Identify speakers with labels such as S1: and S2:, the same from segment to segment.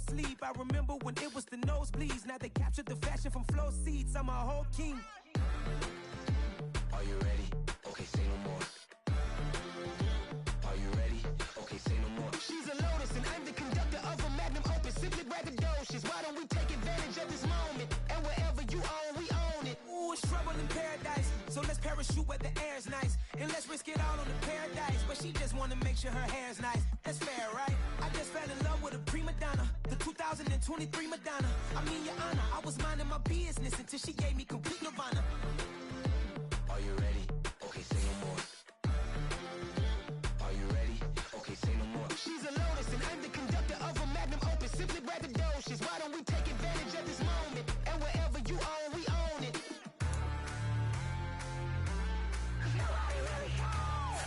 S1: sleep. I remember when it was the nosebleeds. Now they captured the fashion from flow seats. I'm a whole king.
S2: Are you ready? Okay, say no more. Are you ready? Okay, say no more.
S3: She's a lotus and I'm the conductor of a magnum opus. Simply braggadocious. Why don't we take advantage of this moment? And wherever you own, we own it.
S1: Ooh, it's trouble in paradise. So let's parachute where the air's nice. And let's risk it all on the paradise. But she just wanna make sure her hair's nice. That's fair, right? I just fell in love with a prima donna. The 2023 Madonna. I mean, your honor, I was minding my business until she gave me complete nirvana.
S2: Are you ready? Okay, say no more. Are you ready? Okay, say no more.
S3: She's a lotus and I'm the conductor of a magnum opus. Simply braggadocious. Why don't we take advantage of this moment? And wherever you own, we own it. Nobody really cares.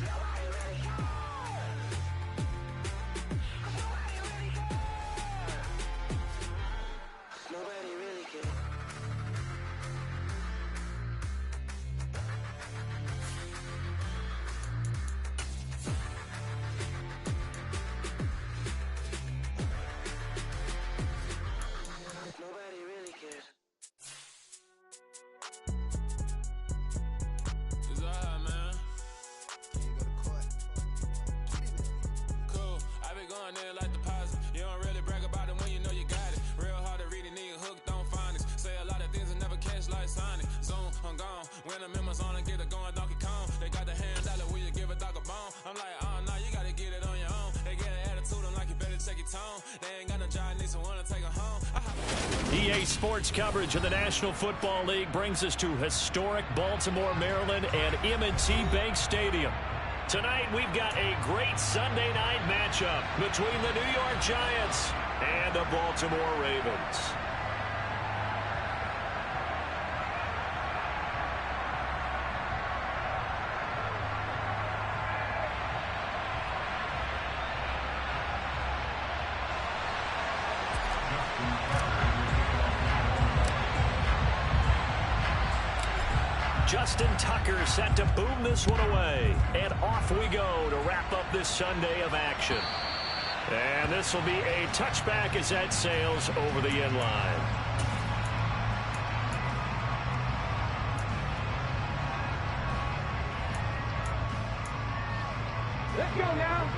S3: Nobody really cares. Nobody really cares.
S2: Nobody really cares. Nobody really cares.
S4: It's alright, man. Cool. I been going there like deposit. You don't really brag about it when you know you got it. Real hard to read a nigga hooked on phonics. Say a lot of things and never catch like Sonic. Zoom, I'm gone. When I'm in my zone, I get it going Donkey Kong. They got the hand dollar, will you give a dog a bone? I'm like, oh no, you gotta get it on your own. They get an attitude, I'm like, you better check your tone. They ain't got no job, need someone to take her home.
S5: EA Sports coverage of the National Football League brings us to historic Baltimore, Maryland, and M&T Bank Stadium. Tonight, we've got a great Sunday night matchup between the New York Giants and the Baltimore Ravens. Justin Tucker set to boom this one away. And off we go to wrap up this Sunday of action. And this will be a touchback as that sails over the end line.
S6: Let's go now.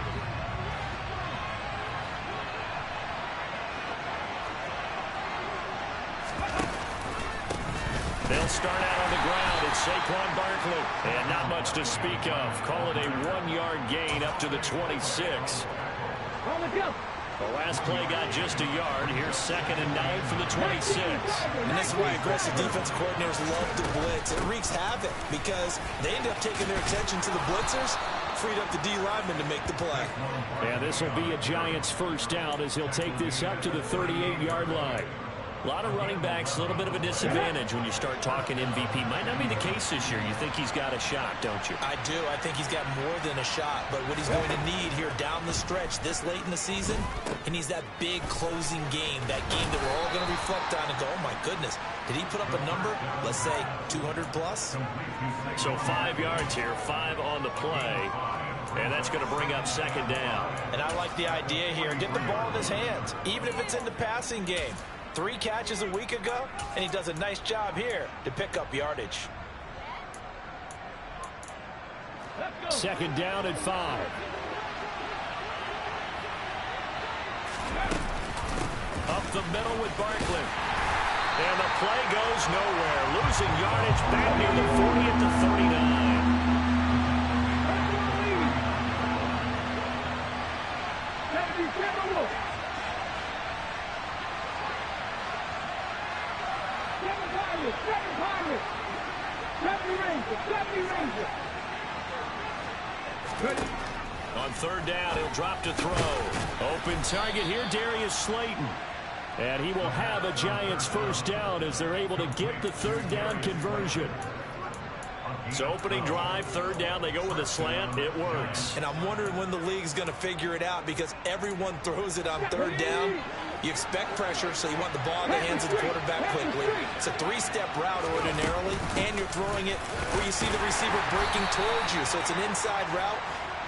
S5: They'll start out on the ground. It's Saquon Barkley. And not much to speak of. Call it a 1-yard gain up to the 26. The last play got just a yard. Here's 2nd and 9 for the 26.
S7: And this is why aggressive defense coordinators love to blitz. It wreaks havoc because they end up taking their attention to the blitzers, freed up the D lineman to make the play.
S5: And this will be a Giants first down as he'll take this up to the 38-yard line. A lot of running backs, a little bit of a disadvantage when you start talking MVP. Might not be the case this year. You think he's got a shot, don't you?
S7: I do. I think he's got more than a shot. But what he's going to need here down the stretch this late in the season, he needs that big closing game, that game that we're all going to reflect on and go, oh, my goodness, did he put up a number, let's say, 200 plus?
S5: So 5 yards here, 5 on the play. And that's going to bring up 2nd down.
S7: And I like the idea here. Get the ball in his hands, even if it's in the passing game. 3 catches a week ago, and he does a nice job here to pick up yardage.
S5: 2nd down at 5. Up the middle with Barkley. And the play goes nowhere. Losing yardage back near the 40 at the 39. On 3rd down, he'll drop to throw. Open target here, Darius Slayton. And he will have a Giants first down as they're able to get the 3rd down conversion. So opening drive, 3rd down, they go with a slant. It works.
S7: And I'm wondering when the league's going to figure it out because everyone throws it on 3rd down. You expect pressure, so you want the ball in the hands of the quarterback quickly. It's a 3-step route ordinarily, and you're throwing it where you see the receiver breaking towards you. So it's an inside route.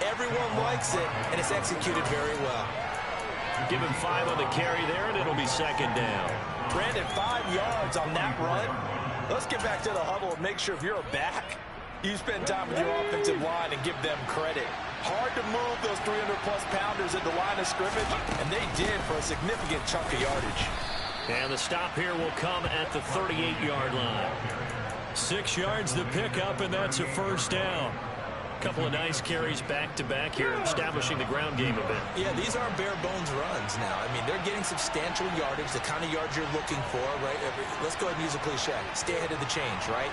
S7: Everyone likes it, and it's executed very well.
S5: Give him 5 on the carry there, and it'll be second down.
S7: Brandon, 5 yards on that run. Let's get back to the huddle and make sure if you're a back, you spend time with your offensive line and give them credit. Hard to move those 300-plus pounders at the line of scrimmage, and they did for a significant chunk of yardage.
S5: And the stop here will come at the 38-yard line. 6 yards the pickup, and that's a first down. Couple of nice carries back-to-back here, establishing the ground game a bit.
S7: Yeah, these aren't bare-bones runs now. I mean, they're getting substantial yardage, the kind of yards you're looking for, right? Let's go ahead and use a cliche. Stay ahead of the change, right?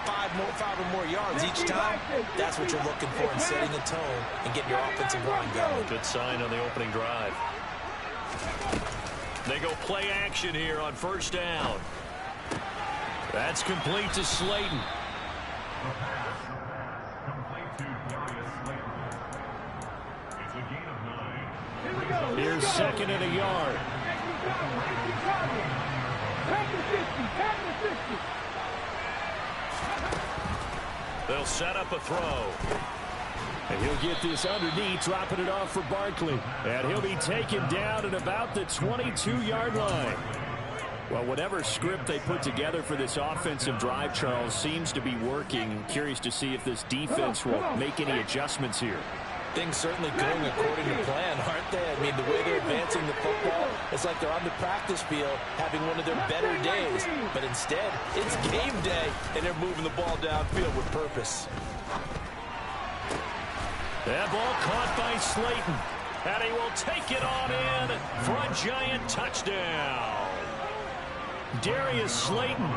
S7: 5 or more yards each time. That's what you're looking for in setting a tone and getting your offensive line going.
S5: Good sign on the opening drive. They go play action here on first down. That's complete to Slayton. Here's second and a yard. They'll set up a throw.
S6: And he'll get this underneath, dropping it off for Barkley. And he'll be taken down at about the 22-yard line. Well, whatever script they put together for this offensive drive, Charles, seems to be working. Curious to see if this defense will make any adjustments here.
S7: Things certainly going according to plan, aren't they? I mean, the way they're advancing the football, it's like they're on the practice field having one of their better days. But instead, it's game day, and they're moving the ball downfield with purpose.
S5: That ball caught by Slayton. And he will take it on in for a Giant touchdown. Darius Slayton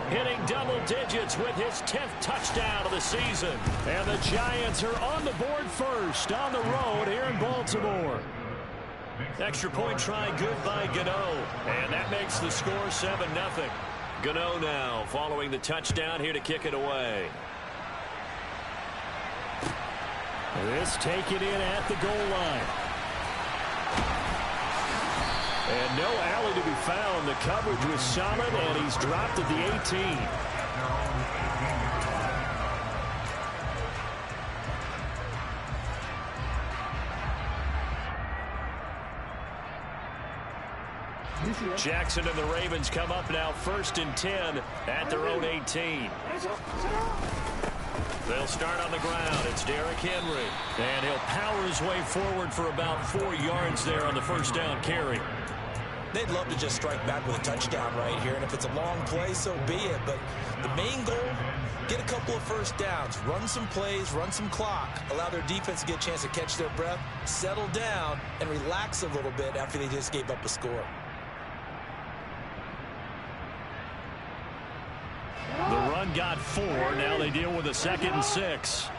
S5: hitting double digits with his 10th touchdown of the season. And the Giants are on the board first on the road here in Baltimore. Extra point try good by Gano. And that makes the score 7-0. Gano now following the touchdown here to kick it away.
S6: This taken in at the goal line. And no alley to be found. The coverage was solid, and he's dropped at the 18.
S5: Jackson and the Ravens come up now 1st and 10 at their own 18. They'll start on the ground. It's Derrick Henry. And he'll power his way forward for about 4 yards there on the first down carry.
S7: They'd love to just strike back with a touchdown right here, and if it's a long play, so be it. But the main goal, get a couple of first downs, run some plays, run some clock, allow their defense to get a chance to catch their breath, settle down, and relax a little bit after they just gave up a score.
S5: The run got 4. Now they deal with a 2nd and 6.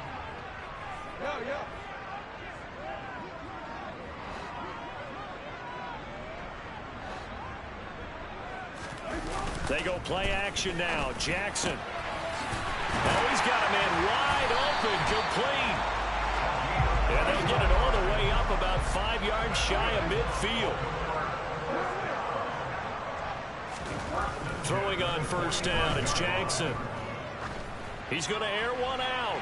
S5: They go play action now. Jackson. Oh, he's got a man wide open, complete. And they'll get it all the way up about 5 yards shy of midfield. Throwing on first down, it's Jackson. He's going to air one out.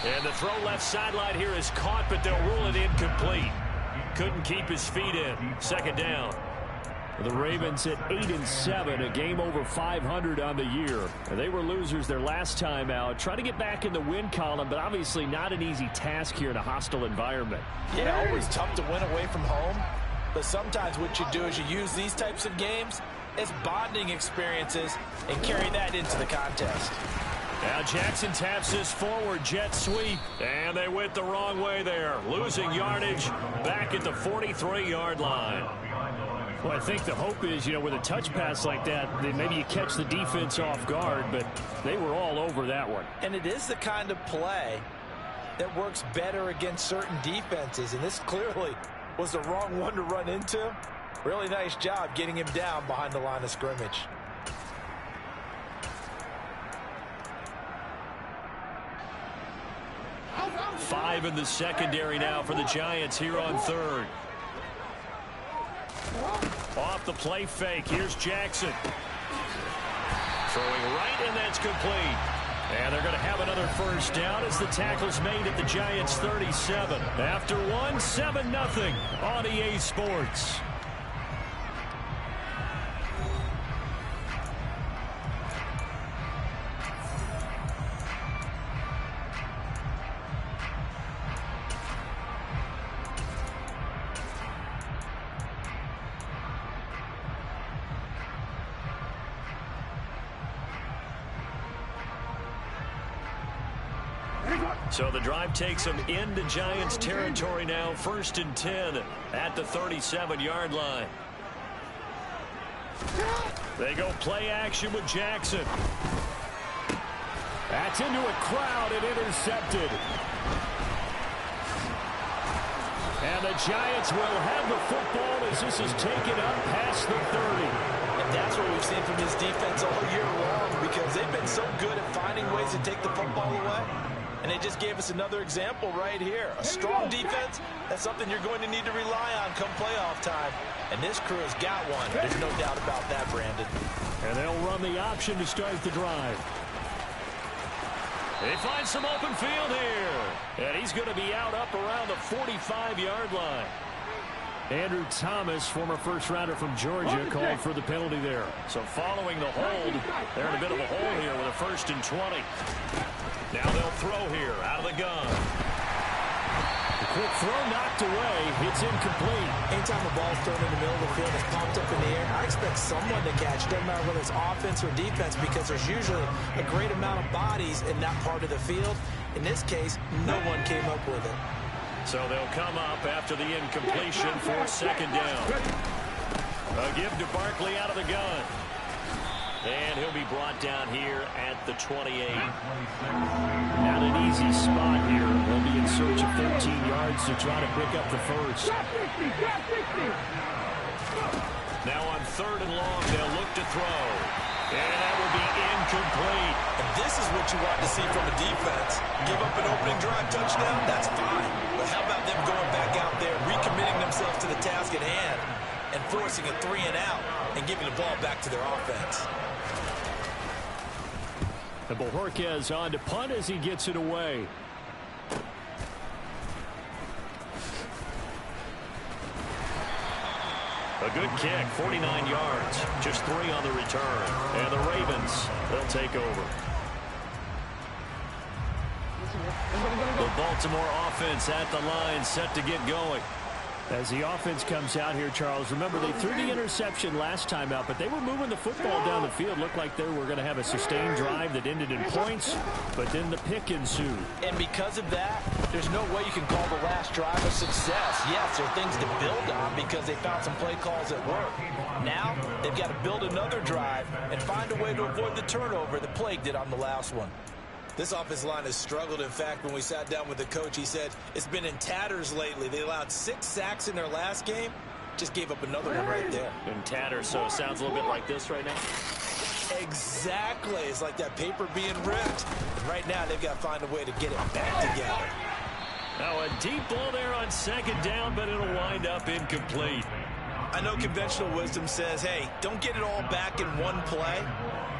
S5: And the throw left sideline here is caught, but they'll rule it incomplete. Couldn't keep his feet in. 2nd down.
S6: The Ravens at 8-7, a game over 500 on the year. They were losers their last time out. Trying to get back in the win column, but obviously not an easy task here in a hostile environment.
S7: Yeah, always tough to win away from home. But sometimes what you do is you use these types of games as bonding experiences and carry that into the contest.
S5: Now Jackson taps this forward jet sweep, and they went the wrong way there, losing yardage back at the 43-yard line.
S6: Well, I think the hope is, with a touch pass like that, then maybe you catch the defense off guard, but they were all over that one.
S7: And it is the kind of play that works better against certain defenses, and this clearly was the wrong one to run into. Really nice job getting him down behind the line of scrimmage.
S5: Five in the secondary now for the Giants here on 3rd. Off the play fake. Here's Jackson. Throwing right, and that's complete. And they're going to have another first down as the tackle's made at the Giants' 37. After 7-0 on EA Sports. So the drive takes them into Giants territory now. 1st and 10 at the 37-yard line. They go play action with Jackson. That's into a crowd and intercepted. And the Giants will have the football as this is taken up past the 30.
S7: And that's what we've seen from this defense all year long, because they've been so good at finding ways to take the football away. And they just gave us another example right here. A strong defense, that's something you're going to need to rely on come playoff time. And this crew has got one. There's no doubt about that, Brandon.
S5: And they'll run the option to start the drive. They find some open field here. And he's going to be out up around the 45-yard line. Andrew Thomas, former first-rounder from Georgia, called for the penalty there. So following the hold, they're in a bit of a hole here with a 1st and 20. Now they'll throw here out of the gun. The quick throw knocked away. It's incomplete.
S7: Anytime a ball's thrown in the middle of the field that's popped up in the air, I expect someone to catch. Doesn't matter whether it's offense or defense, because there's usually a great amount of bodies in that part of the field. In this case, no one came up with it.
S5: So they'll come up after the incompletion for 2nd down. A give to Barkley out of the gun. And he'll be brought down here at the 28. Not an easy spot here. They'll be in search of 13 yards to try to pick up the first. Now on 3rd and long, they'll look to throw. And that will be incomplete.
S7: And this is what you want to see from a defense. Give up an opening drive touchdown, that's fine. But how about them going back out there, recommitting themselves to the task at hand, and forcing a 3-and-out and giving the ball back to their offense?
S5: And Bojorquez on to punt as he gets it away. A good kick, 49 yards, just 3 on the return. And the Ravens, they'll take over. The Baltimore offense at the line, set to get going. As the offense comes out here, Charles, remember they threw the interception last time out, but they were moving the football down the field. Looked like they were going to have a sustained drive that ended in points, but then the pick ensued.
S7: And because of that, there's no way you can call the last drive a success. Yes, there are things to build on because they found some play calls that work. Now, they've got to build another drive and find a way to avoid the turnover that plagued it on the last one.
S8: This offensive line has struggled. In fact, when we sat down with the coach, he said it's been in tatters lately. They allowed 6 sacks in their last game. Just gave up another one right there.
S5: In tatters, so it sounds a little bit like this right now.
S8: Exactly. It's like that paper being ripped. And right now, they've got to find a way to get it back together.
S5: Now a deep ball there on 2nd down, but it'll wind up incomplete.
S8: I know conventional wisdom says, hey, don't get it all back in one play.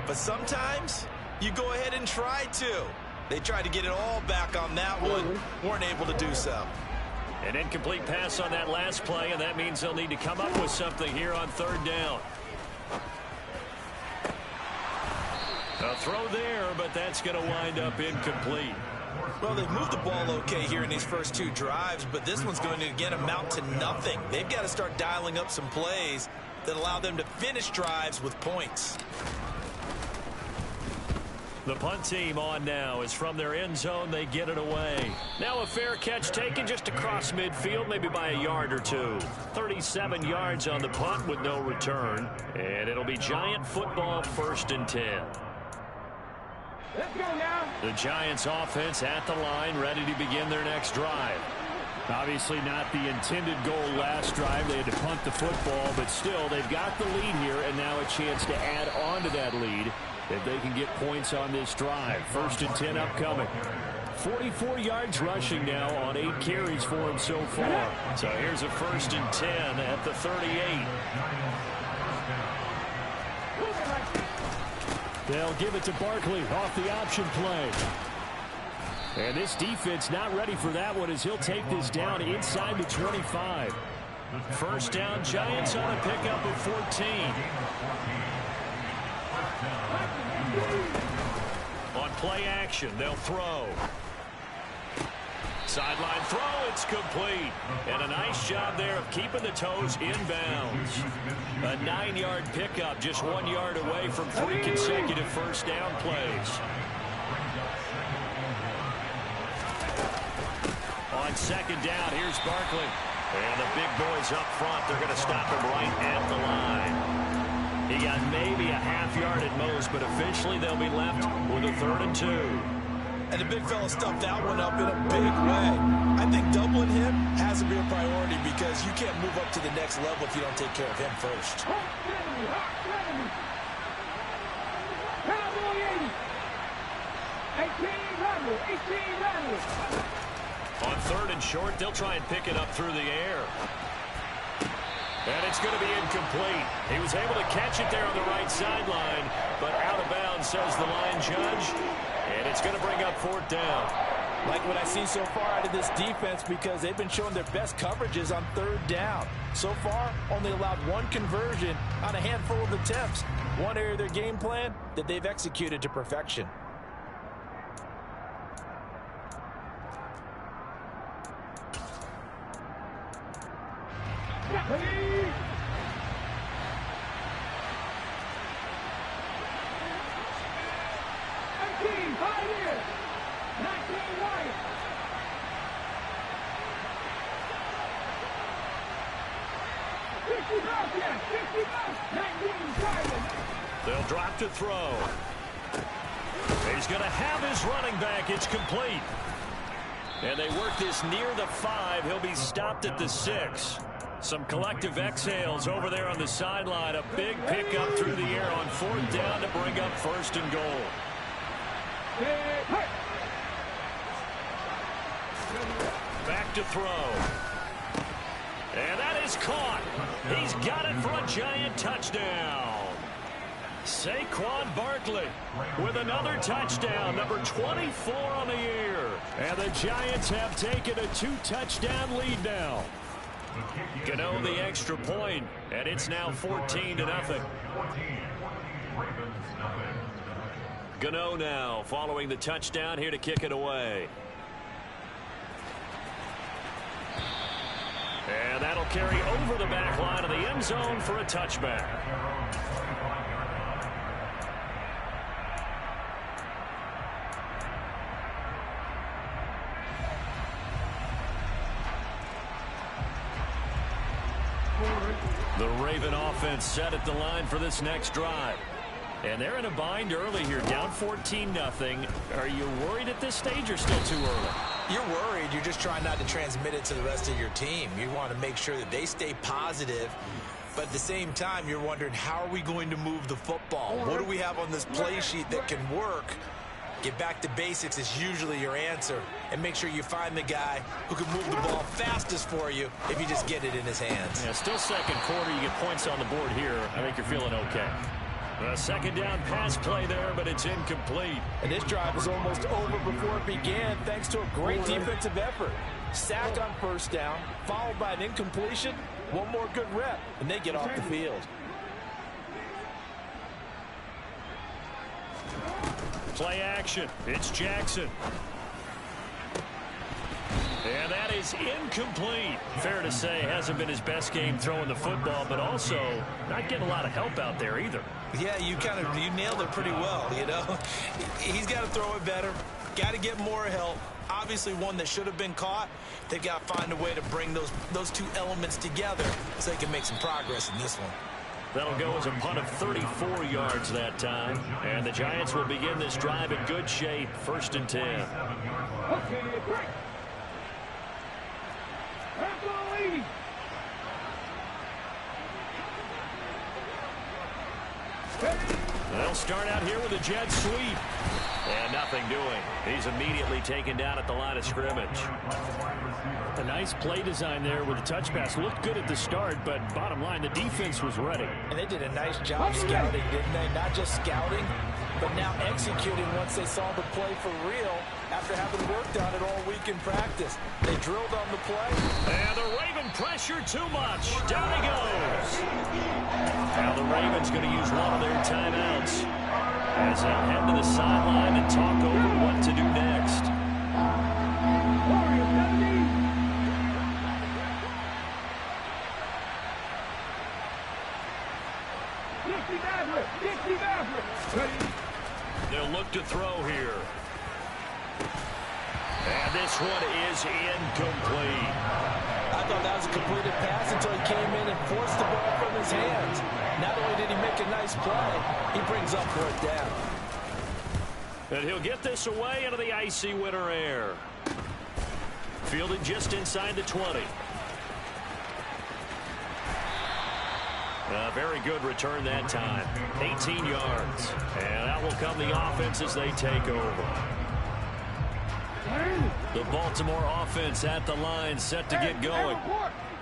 S8: But sometimes you go ahead and try to. They tried to get it all back on that one, weren't able to do so.
S5: An incomplete pass on that last play, and that means they'll need to come up with something here on 3rd down. A throw there, but that's going to wind up incomplete.
S8: Well, they've moved the ball okay here in these first 2 drives, but this one's going to, again, amount to nothing. They've got to start dialing up some plays that allow them to finish drives with points.
S5: The punt team on now is from their end zone. They get it away. Now a fair catch taken just across midfield, maybe by a yard or 2. 37 yards on the punt with no return. And it'll be Giant football, 1st and 10.
S3: Let's go now.
S5: The Giants offense at the line, ready to begin their next drive. Obviously not the intended goal last drive. They had to punt the football, but still they've got the lead here and now a chance to add on to that lead if they can get points on this drive. 1st and 10 upcoming. 44 yards rushing now on 8 carries for him so far. So here's a 1st and 10 at the 38.
S6: They'll give it to Barkley off the option play. And this defense not ready for that one as he'll take this down inside the 25. First down, Giants on a pickup of 14. On play action, they'll throw. Sideline throw, it's complete. And a nice job there of keeping the toes inbounds. A 9-yard pickup, just 1 yard away from 3 consecutive first down plays. On second down, here's Barkley. And the big boys up front, they're going to stop him right at the line. He got maybe a half yard at most, but officially they'll be left with a 3rd and 2.
S8: And the big fella stuffed that one up in a big way. I think doubling him has to be a priority because you can't move up to the next level if you don't take care of him first.
S6: On 3rd and short, they'll try and pick it up through the air. And it's going to be incomplete. He was able to catch it there on the right sideline, but out of bounds, says the line judge. And it's going to bring up 4th down.
S7: Like what I've seen so far out of this defense because they've been showing their best coverages on 3rd down. So far, only allowed 1 conversion on a handful of attempts. One area of their game plan that they've executed to perfection.
S6: They'll drop to throw. He's going to have his running back. It's complete. And they work this near the 5. He'll be stopped at the 6. Some collective exhales over there on the sideline. A big pickup through the air on 4th down to bring up 1st and goal. Back to throw. And that is caught. He's got it for a Giant touchdown. Saquon Barkley with another touchdown, number 24 on the year. And the Giants have taken a 2-touchdown lead now. Gano the extra point, and it's now 14-0. Gano now following the touchdown here to kick it away. And that'll carry over the back line of the end zone for a touchback. The Raven offense set at the line for this next drive. And they're in a bind early here, down 14-0. Are you worried at this stage or still too early?
S7: You're worried. You're just trying not to transmit it to the rest of your team. You want to make sure that they stay positive. But at the same time, you're wondering, how are we going to move the football? What do we have on this play sheet that can work? Get back to basics is usually your answer. And make sure you find the guy who can move the ball fastest for you if you just get it in his hands.
S6: Yeah, still second quarter. You get points on the board here. I think you're feeling okay. A second down pass play there, but it's incomplete.
S7: And this drive was almost over before it began thanks to a great defensive effort. Sacked on 1st down, followed by an incompletion. One more good rep, and they get off the field.
S6: Play action. It's Jackson. And that is incomplete. Fair to say, hasn't been his best game throwing the football, but also not getting a lot of help out there either.
S8: Yeah, you nailed it pretty well, you know. He's got to throw it better. Got to get more help. Obviously one that should have been caught. They've got to find a way to bring those two elements together so they can make some progress in this one.
S6: That'll go as a punt of 34 yards that time. And the Giants will begin this drive in good shape. 1st and 10.
S3: Okay, break.
S6: They'll start out here with a jet sweep. And nothing doing. He's immediately taken down at the line of scrimmage. A nice play design there with the touch pass. Looked good at the start, but bottom line, the defense was ready.
S7: And they did a nice job scouting, didn't they? Not just scouting, but now executing once they saw the play for real after having worked on it all week in practice. They drilled on the play.
S5: And the Raven pressure too much. Down he goes. Now the Ravens going to use one of their timeouts as they'll head to the sideline and talk over what to do next. They'll look to throw here. And this one is incomplete.
S7: I thought that was a completed pass until he came in and forced the ball from his hands. Not only did he make a nice play, he brings up fourth down.
S5: And he'll get this away into the icy winter air. Fielded just inside the 20. A very good return that time. 18 yards. And out will come the offense as they take over. The Baltimore offense at the line, set to get going.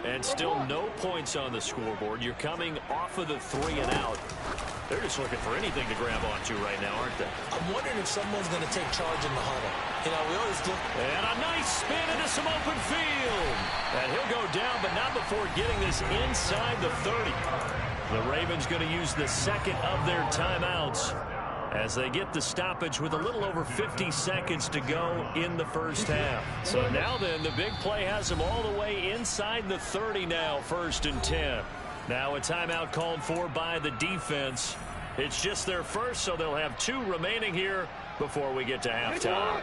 S5: And still no points on the scoreboard. You're coming off of the 3 and out. They're just looking for anything to grab onto right now, aren't they?
S7: I'm wondering if someone's going to take charge in the huddle. You know, we always look.
S5: And a nice spin into some open field. And he'll go down, but not before getting this inside the 30. The Ravens going to use the second of their timeouts as they get the stoppage with a little over 50 seconds to go in the first half. So now then, the big play has them all the way inside the 30 now, 1st and 10. Now a timeout called for by the defense. It's just their first, so they'll have 2 remaining here before we get to halftime.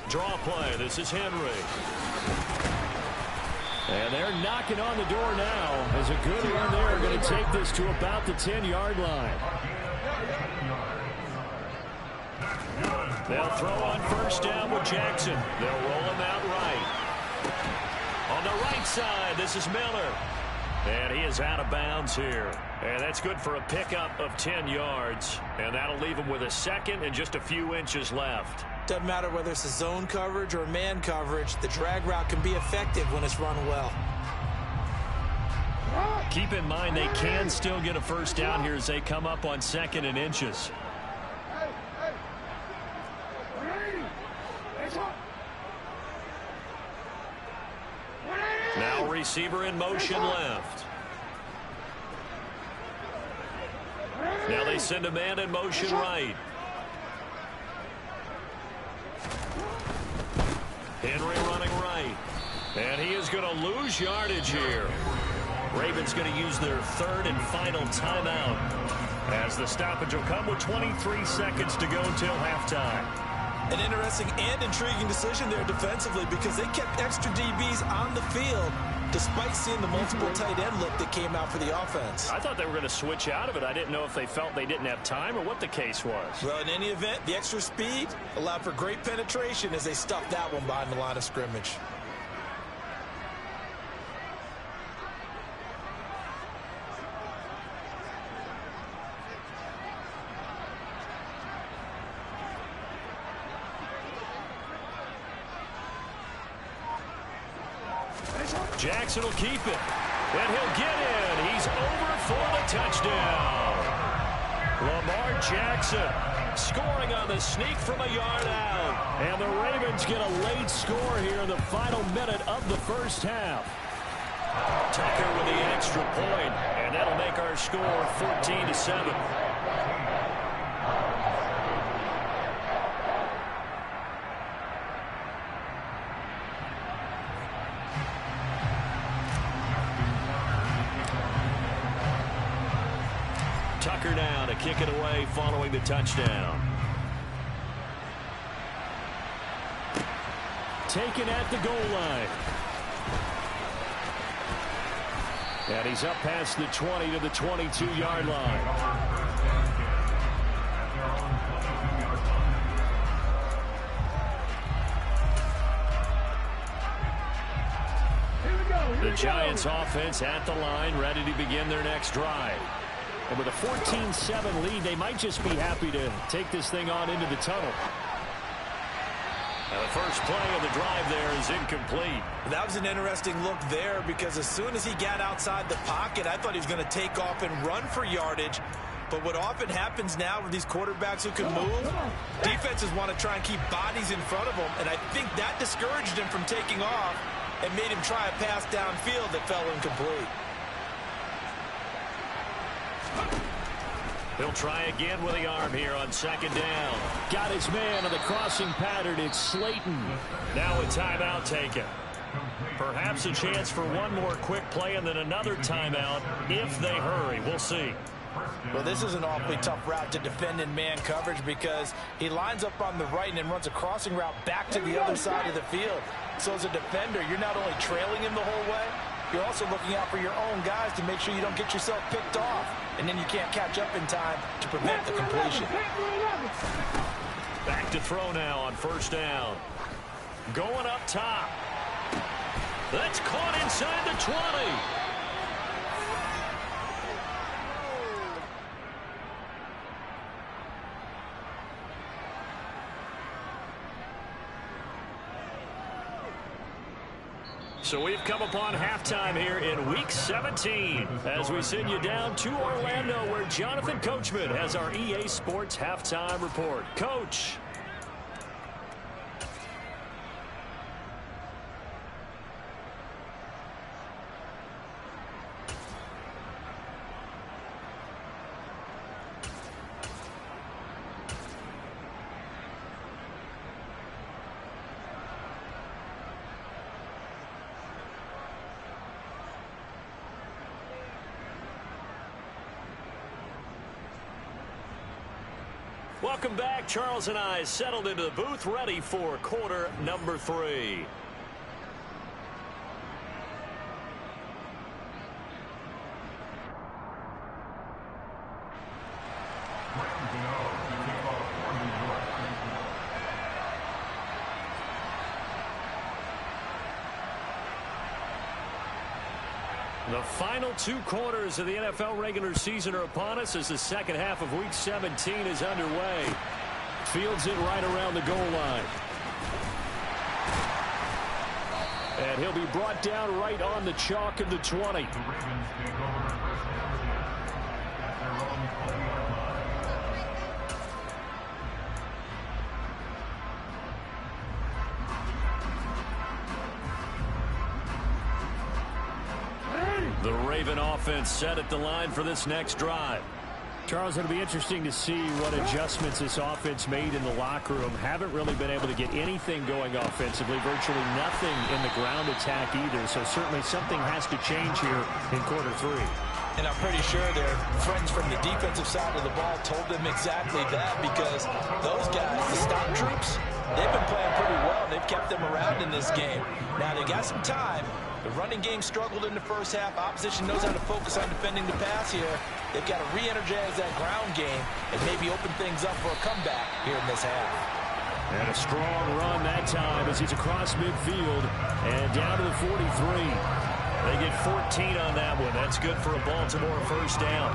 S5: Draw play. This is Henry. And they're knocking on the door now as a good run there. Going to take this to about the 10-yard line. They'll throw on 1st down with Jackson. They'll roll him out right. On the right side, this is Miller. And he is out of bounds here. And that's good for a pickup of 10 yards. And that'll leave him with a second and just a few inches left.
S7: Doesn't matter whether it's a zone coverage or man coverage. The drag route can be effective when it's run well.
S5: Keep in mind they can still get a 1st down here as they come up on 2nd and inches. Now receiver in motion left. Now they send a man in motion right. Henry running right. And he is going to lose yardage here. Ravens going to use their 3rd and final timeout as the stoppage will come with 23 seconds to go until halftime.
S7: An interesting and intriguing decision there defensively because they kept extra DBs on the field despite seeing the multiple tight end look that came out for the offense.
S5: I thought they were going to switch out of it. I didn't know if they felt they didn't have time or what the case was.
S7: Well, in any event, the extra speed allowed for great penetration as they stuffed that one behind the line of scrimmage.
S5: Jackson will keep it. And he'll get in. He's over for the touchdown. Lamar Jackson scoring on the sneak from a yard out. And the Ravens get a late score here in the final minute of the first half. Tucker with the extra point, and that'll make our score 14-7. Tucker now to kick it away following the touchdown. Taken at the goal line. And he's up past the 20 to the 22-yard line. The Giants offense at the line, ready to begin their next drive. And with a 14-7 lead, they might just be happy to take this thing on into the tunnel. Now the first play of the drive there is incomplete.
S8: That was an interesting look there because as soon as he got outside the pocket, I thought he was going to take off and run for yardage. But what often happens now with these quarterbacks who can move, defenses want to try and keep bodies in front of them, and I think that discouraged him from taking off and made him try a pass downfield that fell incomplete.
S5: He'll try again with the arm here on second down. Got his man on the crossing pattern. It's Slayton. Now a timeout taken. Perhaps a chance for one more quick play and then another timeout if they hurry. We'll see.
S8: Well, this is an awfully tough route to defend in man coverage because he lines up on the right and then runs a crossing route back to the other side of the field. So as a defender, you're not only trailing him the whole way, you're also looking out for your own guys to make sure you don't get yourself picked off. And then you can't catch up in time to prevent the completion.
S5: Back to throw now on first down. Going up top. That's caught inside the 20. So we've come upon halftime here in Week 17 as we send you down to Orlando where Jonathan Coachman has our EA Sports Halftime Report. Coach. Welcome back. Charles and I settled into the booth, ready for quarter number 3. The final 2 quarters of the NFL regular season are upon us as the second half of Week 17 is underway. Fields it right around the goal line. And he'll be brought down right on the chalk of the 20. The Raven offense set at the line for this next drive. Charles, it'll be interesting to see what adjustments this offense made in the locker room. Haven't really been able to get anything going offensively, virtually nothing in the ground attack either. So certainly something has to change here in quarter 3.
S8: And I'm pretty sure their friends from the defensive side of the ball told them exactly that because those guys, the stop troops, they've been playing pretty well. They've kept them around in this game. Now they got some time. The running game struggled in the first half. Opposition knows how to focus on defending the pass here. They've got to re-energize that ground game and maybe open things up for a comeback here in this half.
S5: And a strong run that time as he's across midfield and down to the 43. They get 14 on that one. That's good for a Baltimore first down.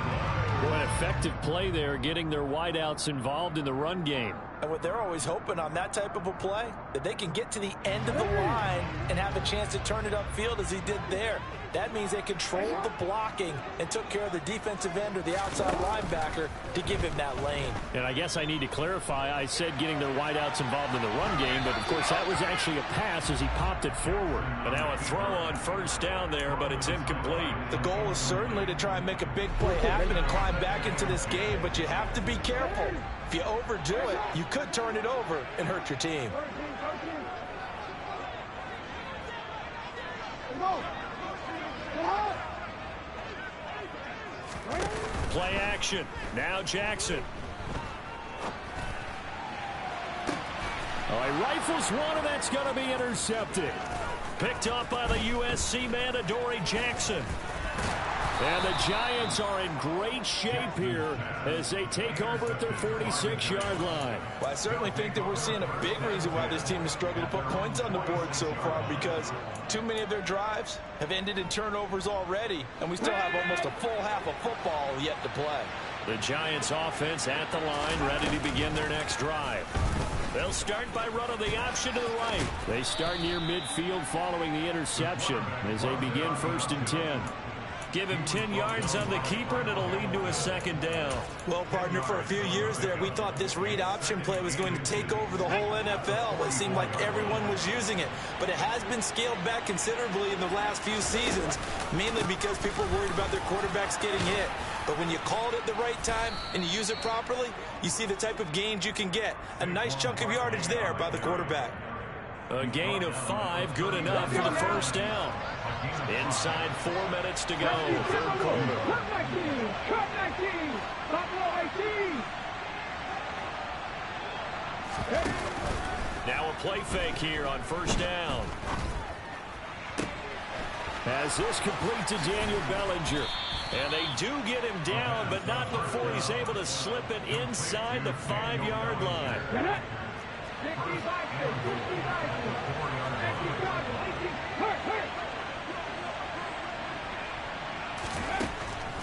S5: Boy, an effective play there, getting their wideouts involved in the run game.
S8: And what they're always hoping on that type of a play, that they can get to the end of the line and have a chance to turn it upfield as he did there. That means they controlled the blocking and took care of the defensive end or the outside linebacker to give him that lane.
S5: And I guess I need to clarify, I said getting their wideouts involved in the run game, but of course that was actually a pass as he popped it forward. And now a throw on first down there, but it's incomplete.
S8: The goal is certainly to try and make a big play happen and climb back into this game, but you have to be careful. If you overdo it, you could turn it over and hurt your team.
S5: Play action. Now Jackson. Oh, he rifles one, and that's going to be intercepted. Picked up by the USC man, Adoree Jackson. And the Giants are in great shape here as they take over at their 46-yard line.
S8: Well, I certainly think that we're seeing a big reason why this team has struggled to put points on the board so far, because too many of their drives have ended in turnovers already, and we still have almost a full half of football yet to play.
S5: The Giants offense at the line, ready to begin their next drive. They'll start by running the option to the right. They start near midfield following the interception as they begin 1st and 10. Give him 10 yards on the keeper, and it'll lead to a 2nd down.
S7: Well, partner, for a few years there, we thought this read option play was going to take over the whole NFL. It seemed like everyone was using it. But it has been scaled back considerably in the last few seasons, mainly because people are worried about their quarterbacks getting hit. But when you call it at the right time and you use it properly, you see the type of gains you can get. A nice chunk of yardage there by the quarterback.
S5: A gain of 5, good enough for the 1st down. Inside 4 minutes to go, 3rd quarter. Now a play fake here on 1st down. As this complete to Daniel Bellinger. And they do get him down, but not before he's able to slip it inside the 5-yard line.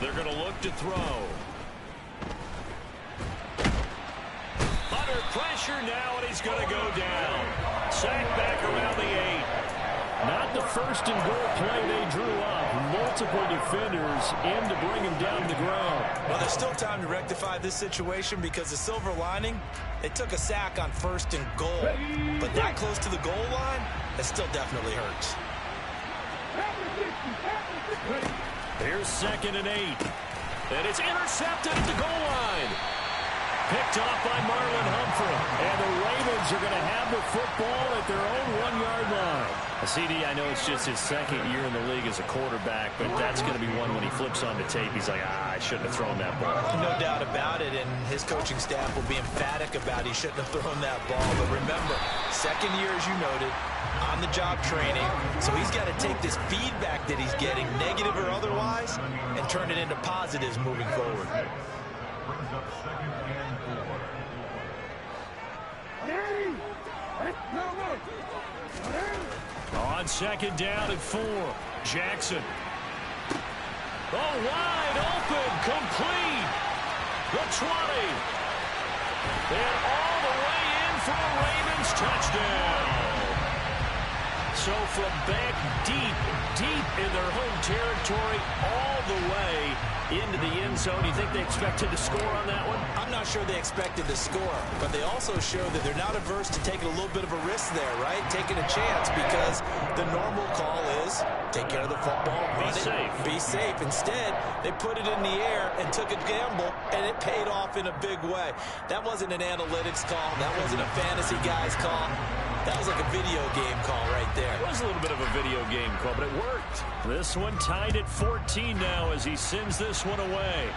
S5: They're going to look to throw. Under pressure now, and he's going to go down. Sacked back around the 8. Not the 1st and goal play they drew up. Multiple defenders in to bring him down to the ground.
S7: Well, there's still time to rectify this situation because the silver lining, they took a sack on 1st and goal. But that close to the goal line, it still definitely hurts.
S5: Here's 2nd and 8. And it's intercepted at the goal line. Picked off by Marlon Humphrey. And the Ravens are going to have the football at their own 1-yard line. CD, I know it's just his 2nd year in the league as a quarterback, but that's going to be one when he flips on the tape. He's like, I shouldn't have thrown that ball.
S7: No doubt about it, and his coaching staff will be emphatic about he shouldn't have thrown that ball. But remember, 2nd year, as you noted, on-the-job training, so he's got to take this feedback that he's getting, negative or otherwise, and turn it into positives moving forward.
S5: On 2nd down and 4, Jackson. Oh, wide open, complete. The 20. And all the way in for a Ravens touchdown. So from back deep in their home territory, all the way into the end zone. Do you think they expected to score on that one?
S7: I'm not sure they expected to score, but they also showed that they're not averse to taking a little bit of a risk there, right? Taking a chance, because the normal call is take care of the football, run it, be safe. Instead, they put it in the air and took a gamble, and it paid off in a big way. That wasn't an analytics call. That wasn't a fantasy guy's call. That was like a video game call right there.
S5: It was a little bit of a video game call, but it worked. This one tied at 14 now as he sends this one away.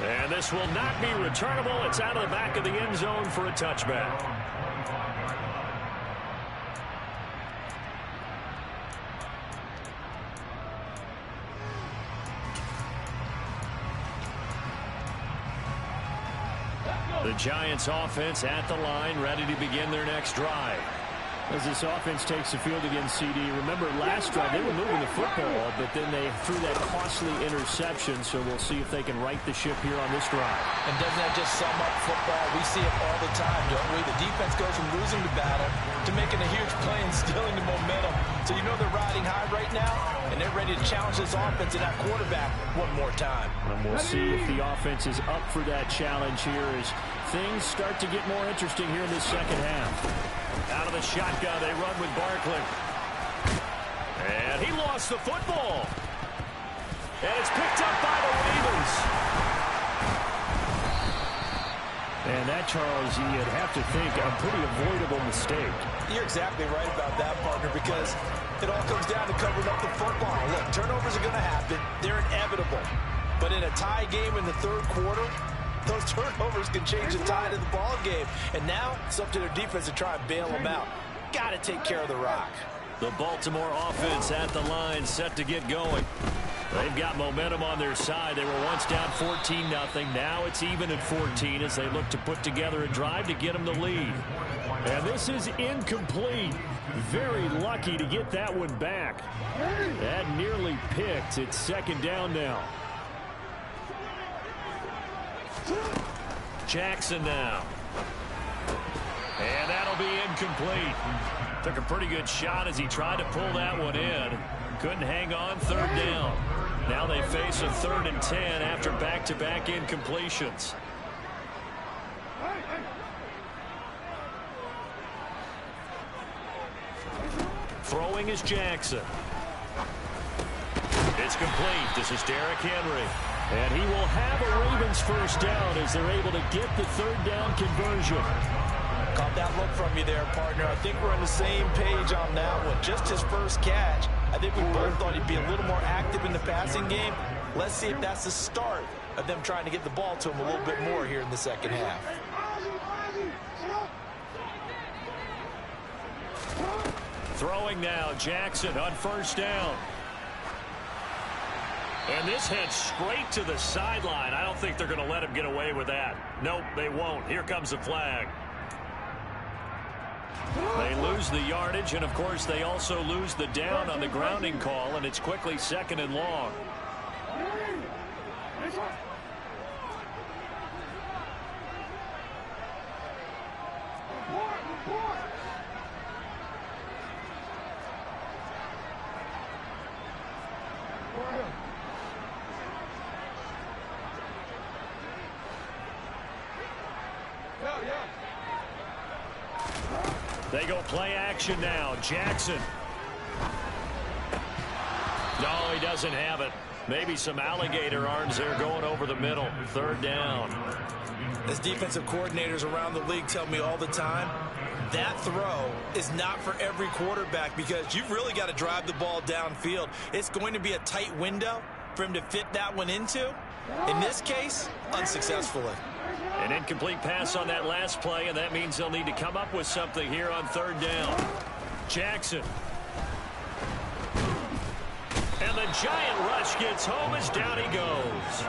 S5: And this will not be returnable. It's out of the back of the end zone for a touchback. The Giants offense at the line, ready to begin their next drive. As this offense takes the field against CD, remember last drive they were moving the football, but then they threw that costly interception, so we'll see if they can right the ship here on this drive.
S7: And doesn't that just sum up football? We see it all the time, don't we? The defense goes from losing the battle to making a huge play and stealing the momentum. So you know they're riding high right now, and they're ready to challenge this offense and that quarterback one more time.
S5: And we'll see if the offense is up for that challenge here as things start to get more interesting here in this second half. Out of the shotgun, they run with Barkley. And he lost the football. And it's picked up by the Ravens. And that, Charles, you'd have to think a pretty avoidable mistake.
S7: You're exactly right about that, partner, because it all comes down to covering up the football. Look, turnovers are going to happen. They're inevitable. But in a tie game in the third quarter, those turnovers can change the tide of the ball game. And now it's up to their defense to try and bail them out. Got to take care of the rock.
S5: The Baltimore offense at the line, set to get going. They've got momentum on their side. They were once down 14-0. Now it's even at 14 as they look to put together a drive to get them the lead. And this is incomplete. Very lucky to get that one back. That nearly picked. It's second down now. Jackson now. And that'll be incomplete. Took a pretty good shot as he tried to pull that one in. Couldn't hang on, third down. Now they face a 3rd and 10 after back-to-back incompletions. Throwing is Jackson. It's complete. This is Derrick Henry. And he will have a Ravens first down as they're able to get the 3rd down conversion.
S7: Caught that look from you there, partner. I think we're on the same page on that one. Just his first catch. I think we both thought he'd be a little more active in the passing game. Let's see if that's the start of them trying to get the ball to him a little bit more here in the second half.
S5: Throwing now, Jackson on first down. And this heads straight to the sideline. I don't think they're going to let him get away with that. Nope, they won't. Here comes the flag. They lose the yardage, and of course they also lose the down on the grounding call, and it's quickly 2nd and long. They go play action now. Jackson. No, he doesn't have it. Maybe some alligator arms there going over the middle. 3rd down.
S7: As defensive coordinators around the league tell me all the time, that throw is not for every quarterback because you've really got to drive the ball downfield. It's going to be a tight window for him to fit that one into. In this case, unsuccessfully.
S5: An incomplete pass on that last play, and that means they'll need to come up with something here on 3rd down. Jackson. And the giant rush gets home as down he goes.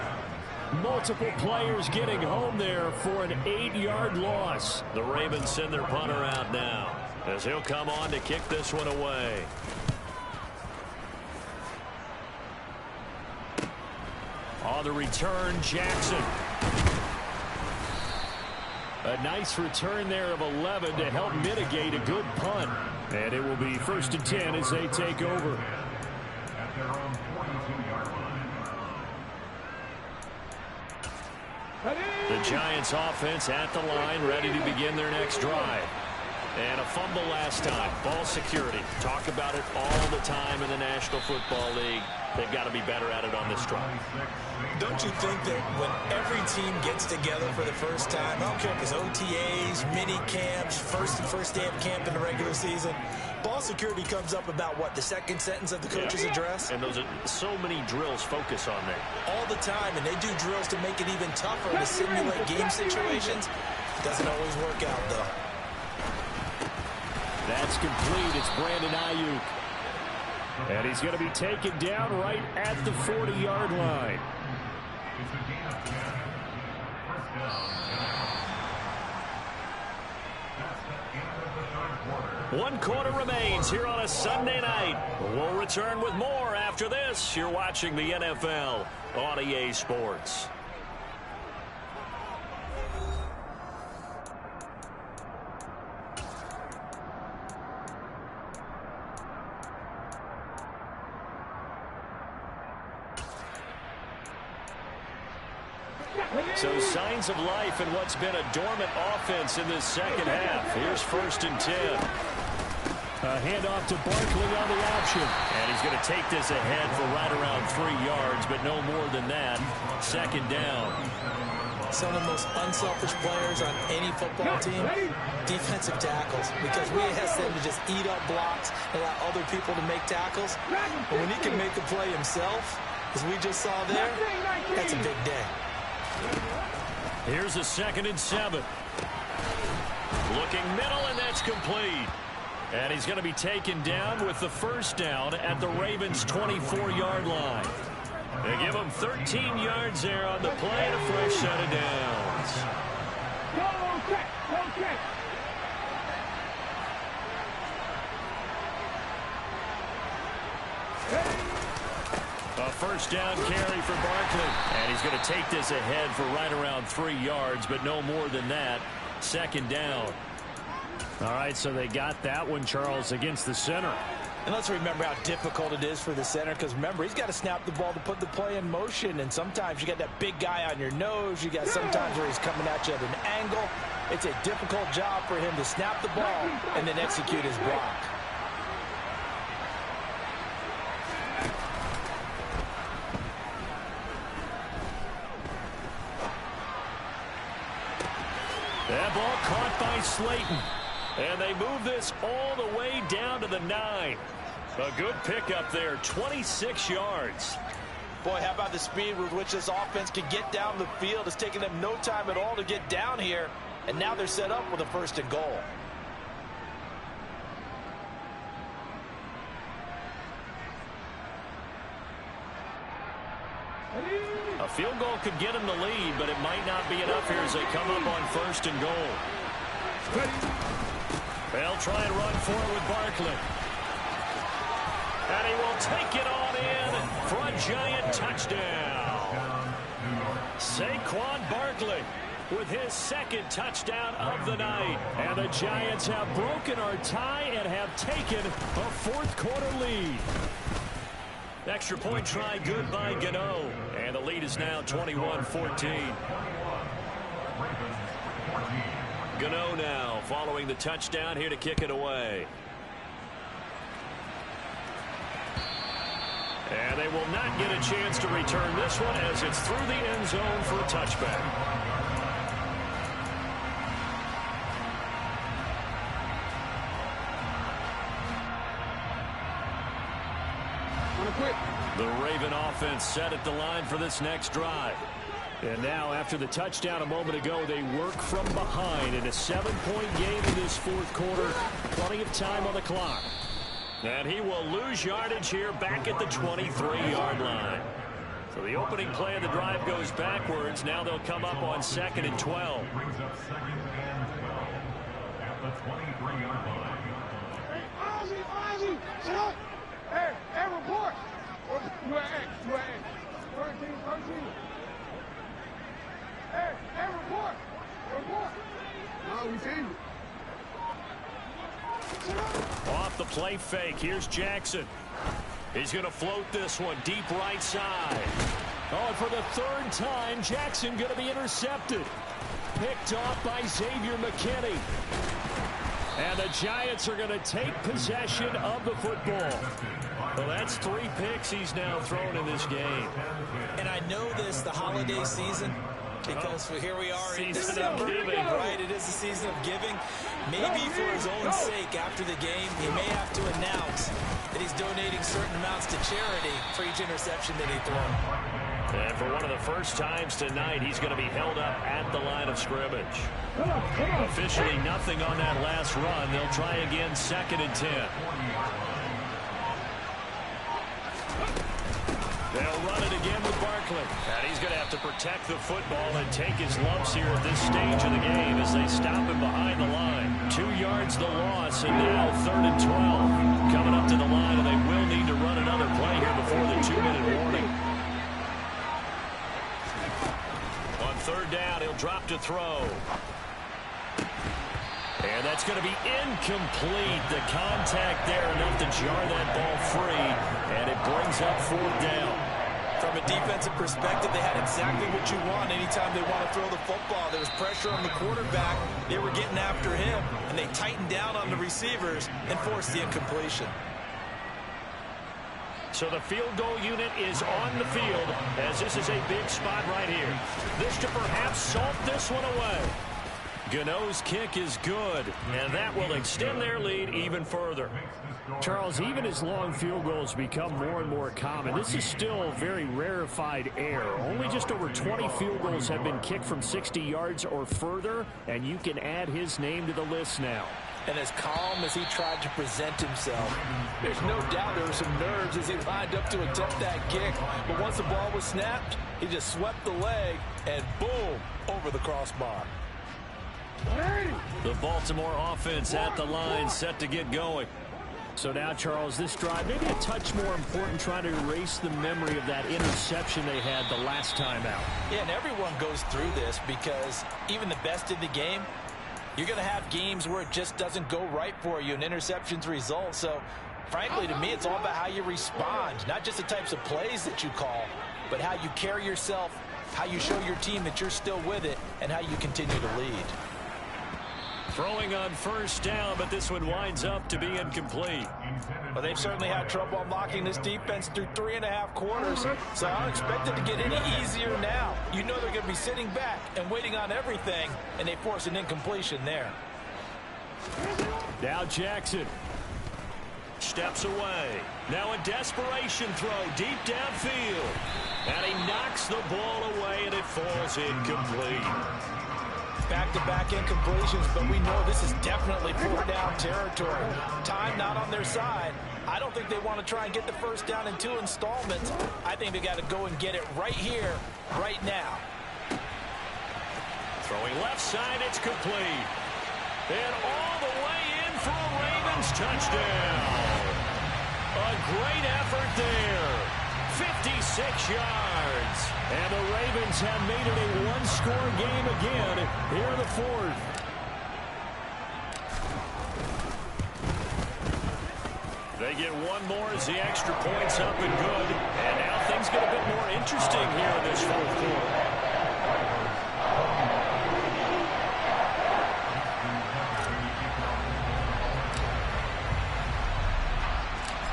S5: Multiple players getting home there for an 8-yard loss. The Ravens send their punter out now as he'll come on to kick this one away. On the return, Jackson. A nice return there of 11 to help mitigate a good punt. And it will be 1st and 10 as they take over. The Giants offense at the line, ready to begin their next drive. And a fumble last time. Ball security. Talk about it all the time in the National Football League. They've got to be better at it on this drive.
S7: Don't you think that when every team gets together for the first time, I don't care if it's OTAs, mini camps, first day of camp in the regular season, ball security comes up about what, the second sentence of the coach's address?
S5: And those are so many drills focus on that.
S7: All the time, and they do drills to make it even tougher to simulate game situations. Doesn't always work out, though.
S5: That's complete. It's Brandon Ayuk. And he's going to be taken down right at the 40-yard line. One quarter remains here on a Sunday night. We'll return with more after this. You're watching the NFL on EA Sports. So signs of life in what's been a dormant offense in this second half. Here's 1st and 10. A handoff to Barkley on the option. And he's going to take this ahead for right around 3 yards, but no more than that. 2nd down.
S7: Some of the most unselfish players on any football team, defensive tackles, because we ask them to just eat up blocks and allow other people to make tackles. But when he can make a play himself, as we just saw there, that's a big day.
S5: Here's a 2nd and 7. Looking middle, and that's complete. And he's going to be taken down with the first down at the Ravens' 24-yard line. They give him 13 yards there on the play and a fresh set of downs. A first down carry for Barkley. And he's going to take this ahead for right around 3 yards, but no more than that. Second down. All right, so they got that one, Charles, against the center.
S7: And let's remember how difficult it is for the center, because remember, he's got to snap the ball to put the play in motion, and sometimes you got that big guy on your nose. You got sometimes where he's coming at you at an angle. It's a difficult job for him to snap the ball and then execute his block.
S5: That ball caught by Slayton. And they move this all the way down to the 9. A good pickup there, 26 yards.
S7: Boy, how about the speed with which this offense can get down the field? It's taken them no time at all to get down here. And now they're set up with a 1st and goal.
S5: A field goal could get them the lead, but it might not be enough here as they come up on 1st and goal. They'll try and run forward with Barkley. And he will take it on in for a giant touchdown. Saquon Barkley with his 2nd touchdown of the night. And the Giants have broken our tie and have taken a 4th quarter lead. Extra point try good by Gano. And the lead is now 21-14. Gano now following the touchdown here to kick it away. And they will not get a chance to return this one as it's through the end zone for a touchback. The Raven offense set at the line for this next drive. And now, after the touchdown a moment ago, they work from behind in a 7-point game in this 4th quarter. Plenty of time on the clock. And he will lose yardage here back at the 23-yard line. So the opening play of the drive goes backwards. Now they'll come up on 2nd and 12.
S9: Hey, report. You at 13. Hey, report. No, we see you.
S5: Off the play fake, here's Jackson. He's going to float this one deep right side. Oh, and for the 3rd time, Jackson going to be intercepted. Picked off by Xavier McKinney. And the Giants are going to take possession of the football. Well, that's 3 picks he's now thrown in this game.
S7: And I know this, the holiday season, because here we are in December, right? It is the season of giving. Maybe for his own sake, after the game, he may have to announce that he's donating certain amounts to charity for each interception that he throws.
S5: And for one of the first times tonight, he's going to be held up at the line of scrimmage. Officially nothing on that last run. They'll try again 2nd and 10. They'll run it again with Barkley. And he's going to have to protect the football and take his lumps here at this stage of the game as they stop him behind the line. 2 yards the loss, and now 3rd and 12. Coming up to the line, and they will need to run another play here before the 2-minute warning. On 3rd down, he'll drop to throw. And that's going to be incomplete. The contact there enough to jar that ball free, and it brings up 4th down.
S7: From a defensive perspective, they had exactly what you want anytime they want to throw the football. There was pressure on the quarterback. They were getting after him, and they tightened down on the receivers and forced the incompletion.
S5: So the field goal unit is on the field as this is a big spot right here. This to perhaps salt this one away. Gano's kick is good, and that will extend their lead even further.
S6: Charles, even as long field goals become more and more common, this is still very rarefied air. Only just over 20 field goals have been kicked from 60 yards or further, and you can add his name to the list now.
S7: and as calm as he tried to present himself. There's no doubt there were some nerves as he lined up to attempt that kick. But once the ball was snapped, he just swept the leg and boom, over the crossbar.
S5: The Baltimore offense at the line, set to get going. So now, Charles, this drive maybe a touch more important, trying to erase the memory of that interception they had the last time out.
S7: Yeah, and everyone goes through this because even the best in the game, you're going to have games where it just doesn't go right for you and interceptions result. So, frankly, to me, it's all about how you respond, not just the types of plays that you call, but how you carry yourself, how you show your team that you're still with it, and how you continue to lead.
S5: Throwing on first down, but this one winds up to be incomplete.
S7: Well, they've certainly had trouble unlocking this defense through 3.5 quarters, so I don't expect it to get any easier now. You know they're going to be sitting back and waiting on everything, and they force an incompletion there.
S5: Now Jackson steps away. Now a desperation throw deep downfield. And he knocks the ball away, and it falls incomplete.
S7: Back-to-back incompletions, but we know this is definitely 4th-down territory. Time not on their side. I don't think they want to try and get the first down in 2 installments. I think they got to go and get it right here, right now.
S5: Throwing left side, it's complete. And all the way in for a Ravens touchdown. A great effort there. 56 yards. And the Ravens have made it a one-score game again here in the 4th. They get one more as the extra point's up and good. And now things get a bit more interesting here in this 4th quarter.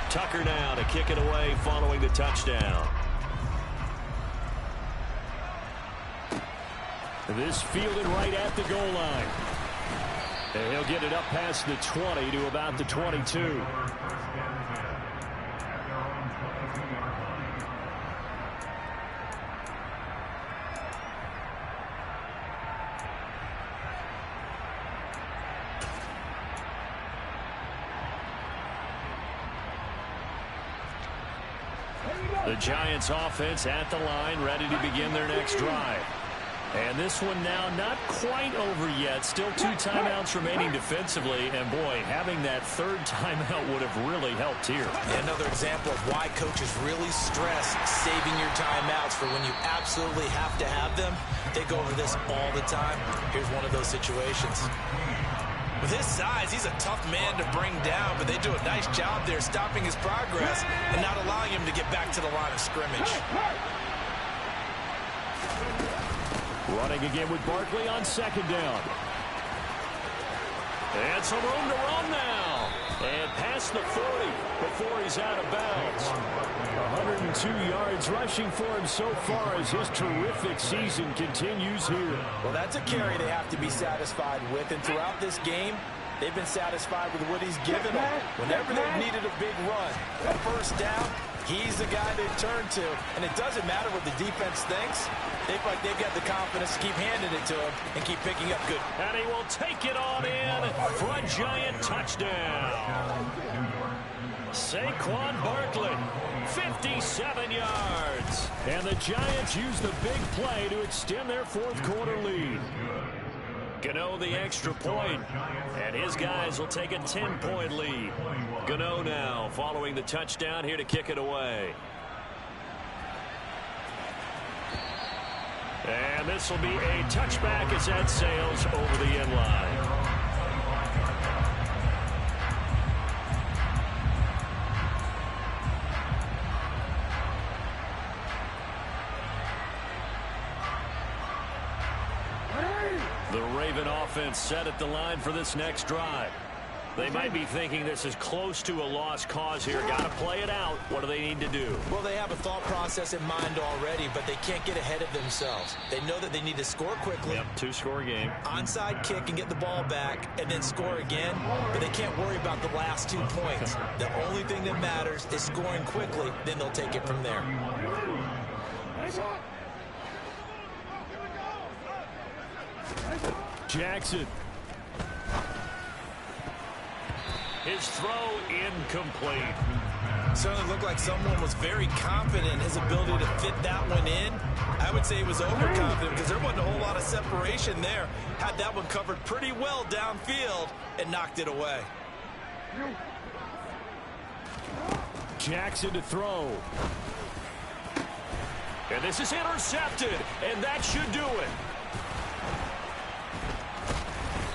S5: Tucker now to kick it away following the touchdown. This fielded right at the goal line. And he'll get it up past the 20 to about the 22. The Giants offense at the line, ready to begin their next drive. And this one now not quite over yet. Still 2 timeouts remaining defensively. And, boy, having that 3rd timeout would have really helped here.
S7: Yeah, another example of why coaches really stress saving your timeouts for when you absolutely have to have them. They go over this all the time. Here's one of those situations. With his size, he's a tough man to bring down, but they do a nice job there stopping his progress and not allowing him to get back to the line of scrimmage.
S5: Running again with Barkley on 2nd down. And some room to run now. And past the 40 before he's out of bounds. 102 yards rushing for him so far as his terrific season continues here.
S7: Well, that's a carry they have to be satisfied with. And throughout this game, they've been satisfied with what he's given them. Whenever they've needed a big run, a first down, he's the guy they turn to. And it doesn't matter what the defense thinks. They feel like they've got the confidence to keep handing it to him and keep picking up good.
S5: And he will take it on in for a Giant touchdown. Saquon Barkley, 57 yards. And the Giants use the big play to extend their 4th quarter lead. Gano the extra point, and his guys will take a 10-point lead. Gano now following the touchdown here to kick it away. And this will be a touchback as that sails over the end line. The Raven offense set at the line for this next drive. They might be thinking this is close to a lost cause here. Got to play it out. What do they need to do?
S7: Well, they have a thought process in mind already, but they can't get ahead of themselves. They know that they need to score quickly.
S5: Yep, 2-score game.
S7: Onside kick and get the ball back and then score again, but they can't worry about the last 2 points. The only thing that matters is scoring quickly, then they'll take it from there.
S5: His throw incomplete.
S8: Certainly looked like someone was very confident in his ability to fit that one in. I would say he was overconfident because there wasn't a whole lot of separation there. Had that one covered pretty well downfield and knocked it away.
S5: Jackson to throw. And this is intercepted, and that should do it.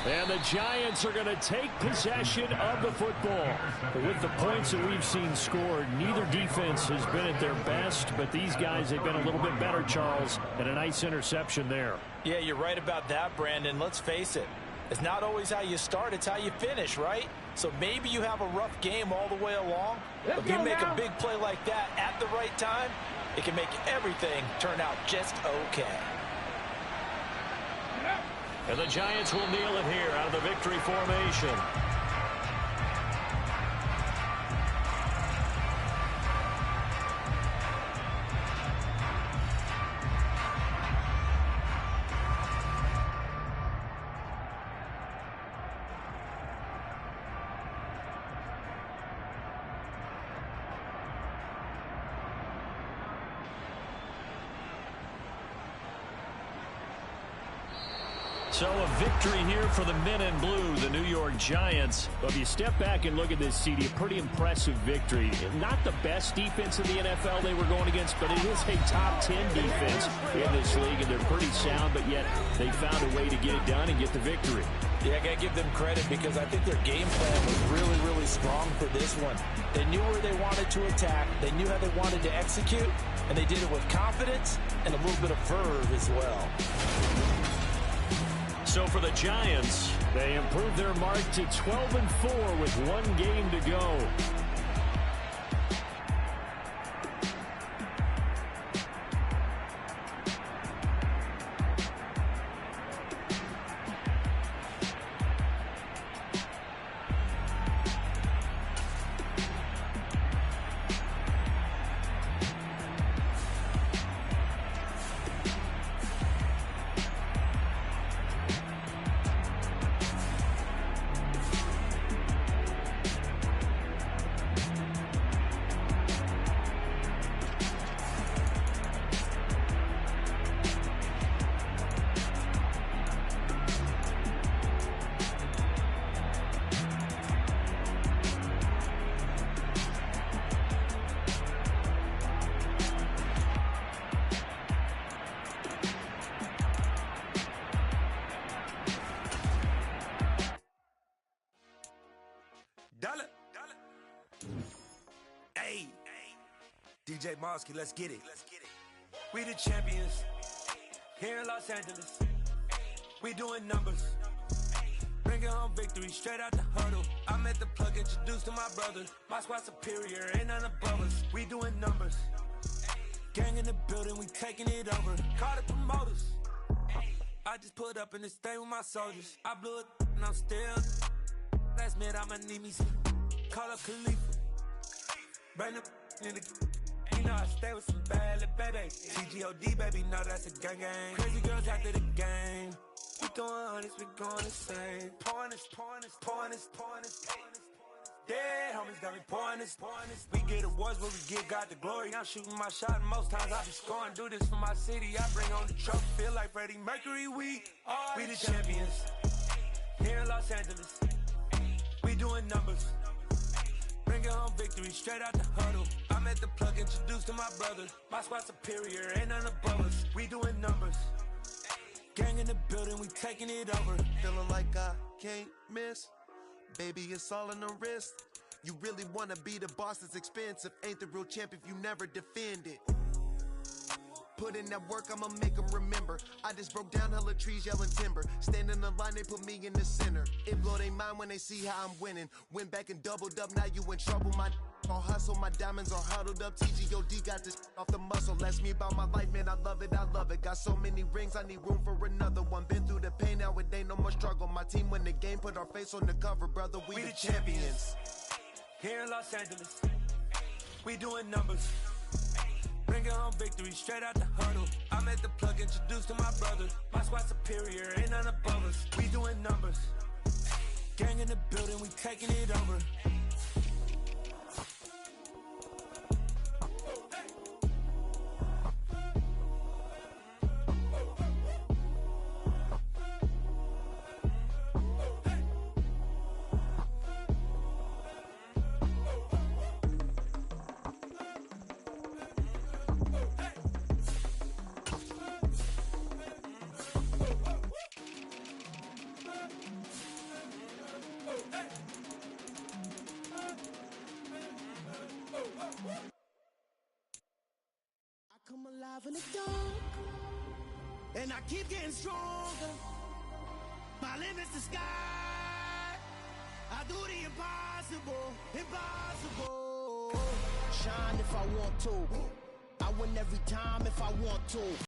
S5: And the Giants are going to take possession of the football. With the points that we've seen scored, neither defense has been at their best, but these guys have been a little bit better, Charles, and a nice interception there.
S7: Yeah, you're right about that, Brandon. Let's face it. It's not always how you start, it's how you finish, right? So maybe you have a rough game all the way along, but if you make a big play like that at the right time, it can make everything turn out just okay.
S5: And the Giants will kneel it here out of the victory formation. So a victory here for the men in blue, the New York Giants. But if you step back and look at this, CD, a pretty impressive victory. Not the best defense in the NFL they were going against, but it is a top 10 defense in this league, and they're pretty sound, but yet they found a way to get it done and get the victory.
S7: Yeah, I got to give them credit because I think their game plan was really, really strong for this one. They knew where they wanted to attack. They knew how they wanted to execute, and they did it with confidence and a little bit of verve as well.
S5: So for the Giants, they improved their mark to 12-4 with one game to go.
S1: Hey, DJ Mosky, let's get it. We the champions here in Los Angeles. We doing numbers. Bringing home victory straight out the huddle. I'm at the plug, introduced to my brothers. My squad superior, ain't none above us. We doing numbers. Gang in the building, we taking it over. Call the promoters. I just put up in this thing with my soldiers. I blew it and I'm still. Last minute I'ma need me some. Call up Khalifa. Bring the in the. You know I stay with some bad little baby. TGOD baby, know that's a gang gang. Crazy girls after the game. We doing honest, we going insane. Pouring this. Dead homies got me pouring this. We get awards, but we give God the glory. I'm shooting my shot, and most times I be scoring. Do this for my city, I bring on the trophy. Feel like Freddie Mercury, we the champions here in Los Angeles. We doing numbers. Bringing home victory straight out the huddle. I'm at the plug, introduced to my brothers. My squad superior, ain't none above us. We doing numbers. Gang in the building, we taking it over.
S10: Feeling like I can't miss. Baby, it's all in the wrist. You really wanna be the boss, it's expensive. Ain't the real champ if you never defend it. Put in that work, I'ma make them remember. I just broke down hella trees, yelling timber. Stand in the line, they put me in the center. It blow they mind when they see how I'm winning. Went back and doubled up, now you in trouble. My all hustle, my diamonds are huddled up. TGOD got this off the muscle. Ask me about my life, man, I love it. Got so many rings, I need room for another one. Been through the pain, now it ain't no more struggle. My team win the game, put our face on the cover, brother. We the champions.
S1: Here in Los Angeles, we doing numbers. Bringing home victory straight out the huddle. I'm at the plug, introduced to my brothers. My squad superior, ain't none above us. We doing numbers. Gang in the building, we taking it over.
S3: Come alive in the dark, and I keep getting stronger. My limit's the sky. I do the impossible, impossible. Shine if I want to. I win every time if I want to.